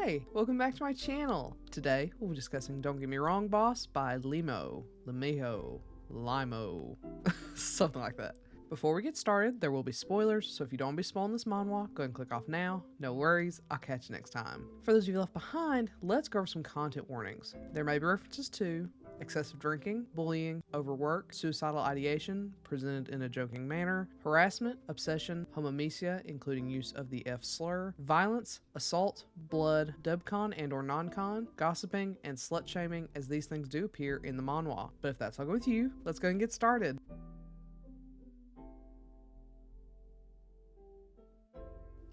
Hi, welcome back to my channel. Today, we'll be discussing Don't Get Me Wrong, Boss by Limeho, something like that. Before we get started, there will be spoilers, so if you don't want to be spoiling this manhwa, go ahead and click off now. No worries, I'll catch you next time. For those of you left behind, let's go over some content warnings. There may be references to excessive drinking, bullying, overwork, suicidal ideation, presented in a joking manner, harassment, obsession, homomesia, including use of the F slur, violence, assault, blood, dubcon and or non-con, gossiping, and slut-shaming, as these things do appear in the manhwa. But if that's all good with you, let's go and get started.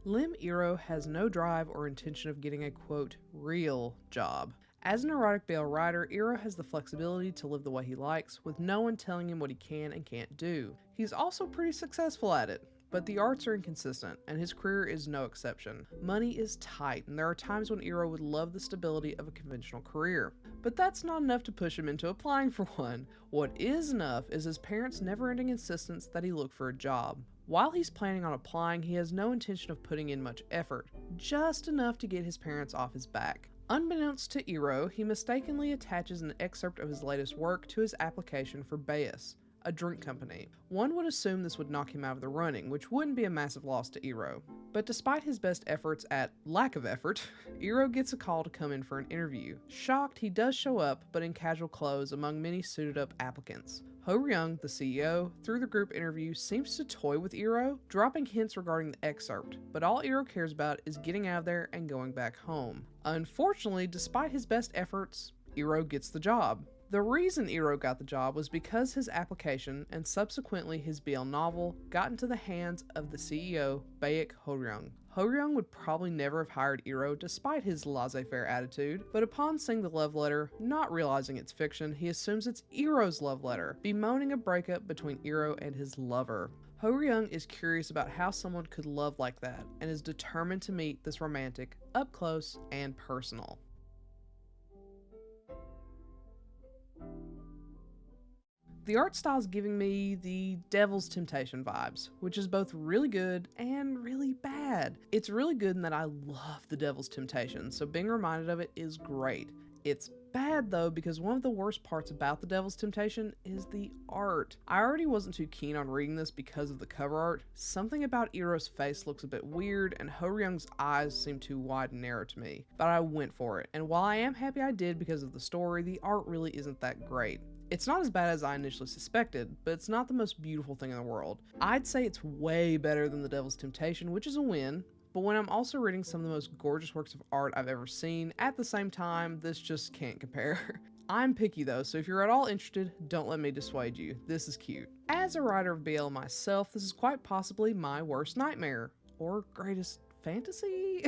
Lim Iro has no drive or intention of getting a, quote, real job. As an erotic BL writer, Iro has the flexibility to live the way he likes, with no one telling him what he can and can't do. He's also pretty successful at it, but the arts are inconsistent, and his career is no exception. Money is tight, and there are times when Iro would love the stability of a conventional career. But that's not enough to push him into applying for one. What is enough is his parents' never-ending insistence that he look for a job. While he's planning on applying, he has no intention of putting in much effort, just enough to get his parents off his back. Unbeknownst to Iro, he mistakenly attaches an excerpt of his latest work to his application for Bayes, a drink company. One would assume this would knock him out of the running, which wouldn't be a massive loss to Iro. But despite his best efforts at lack of effort, Iro gets a call to come in for an interview. Shocked, he does show up, but in casual clothes among many suited up applicants. Ho Ryung, the CEO, through the group interview seems to toy with Iro, dropping hints regarding the excerpt, but all Iro cares about is getting out of there and going back home. Unfortunately, despite his best efforts, Iro gets the job. The reason Iro got the job was because his application, and subsequently his BL novel, got into the hands of the CEO, Baek Ho Ryung. Ho Ryung would probably never have hired Iro despite his laissez-faire attitude, but upon seeing the love letter, not realizing it's fiction, he assumes it's Iro's love letter, bemoaning a breakup between Iro and his lover. Ho Ryung is curious about how someone could love like that, and is determined to meet this romantic, up close and personal. The art style is giving me the Devil's Temptation vibes, which is both really good and really bad. It's really good in that I love the Devil's Temptation, so being reminded of it is great. It's bad though because one of the worst parts about the Devil's Temptation is the art. I already wasn't too keen on reading this because of the cover art. Something about Iro's face looks a bit weird and Ho Ryung's eyes seem too wide and narrow to me, but I went for it. And while I am happy I did because of the story, the art really isn't that great. It's not as bad as I initially suspected, but it's not the most beautiful thing in the world. I'd say it's way better than The Devil's Temptation, which is a win, but when I'm also reading some of the most gorgeous works of art I've ever seen, at the same time, this just can't compare. I'm picky though, so if you're at all interested, don't let me dissuade you. This is cute. As a writer of BL myself, this is quite possibly my worst nightmare, or greatest fantasy?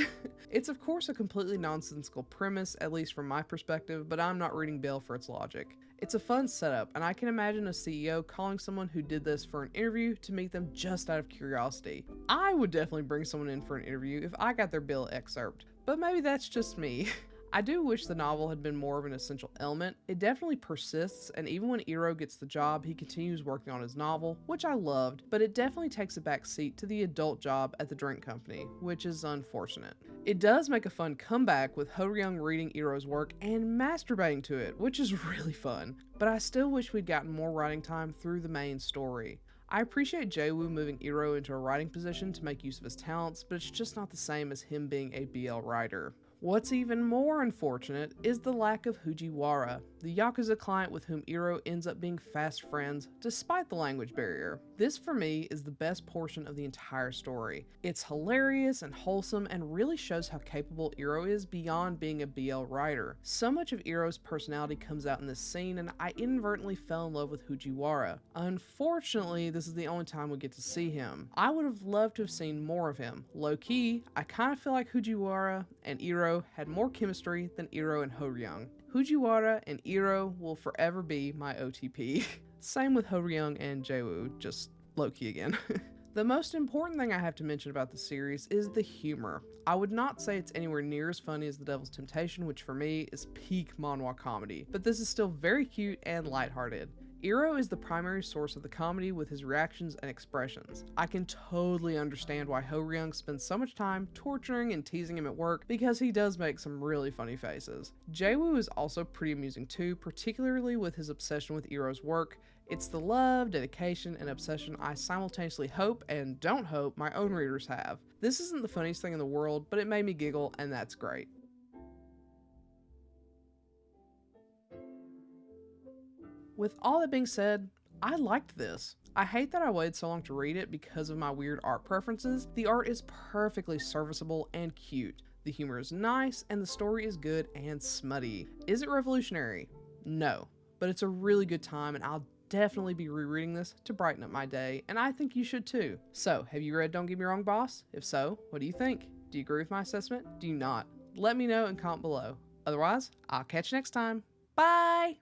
It's of course a completely nonsensical premise, at least from my perspective, but I'm not reading BL for its logic. It's a fun setup, and I can imagine a CEO calling someone who did this for an interview to meet them just out of curiosity. I would definitely bring someone in for an interview if I got their BL excerpt, but maybe that's just me. I do wish the novel had been more of an essential element. It definitely persists, and even when Iro gets the job, he continues working on his novel, which I loved, but it definitely takes a back seat to the adult job at the drink company, which is unfortunate. It does make a fun comeback with Ho Ryung reading Iro's work and masturbating to it, which is really fun, but I still wish we'd gotten more writing time through the main story. I appreciate Jae-woo moving Iro into a writing position to make use of his talents, but it's just not the same as him being a BL writer. What's even more unfortunate is the lack of Fujiwara, the Yakuza client with whom Iro ends up being fast friends despite the language barrier. This for me is the best portion of the entire story. It's hilarious and wholesome and really shows how capable Iro is beyond being a BL writer. So much of Iro's personality comes out in this scene and I inadvertently fell in love with Fujiwara. Unfortunately, this is the only time we get to see him. I would have loved to have seen more of him. Low key, I kind of feel like Fujiwara and Iro had more chemistry than Iro and Ho Ryung. Fujiwara and Iro will forever be my OTP. Same with Ho Ryung and Jae-woo, just low-key again. The most important thing I have to mention about the series is the humor. I would not say it's anywhere near as funny as The Devil's Temptation, which for me is peak manhwa comedy, but this is still very cute and lighthearted. Iro is the primary source of the comedy with his reactions and expressions. I can totally understand why Ho-ryung spends so much time torturing and teasing him at work because he does make some really funny faces. Jae-woo is also pretty amusing too, particularly with his obsession with Iro's work. It's the love, dedication, and obsession I simultaneously hope and don't hope my own readers have. This isn't the funniest thing in the world, but it made me giggle, and that's great. With all that being said, I liked this. I hate that I waited so long to read it because of my weird art preferences. The art is perfectly serviceable and cute. The humor is nice, and the story is good and smutty. Is it revolutionary? No, but it's a really good time, and I'll definitely be rereading this to brighten up my day, and I think you should too. So, have you read Don't Get Me Wrong, Boss? If so, what do you think? Do you agree with my assessment? Do you not? Let me know and comment below. Otherwise, I'll catch you next time. Bye!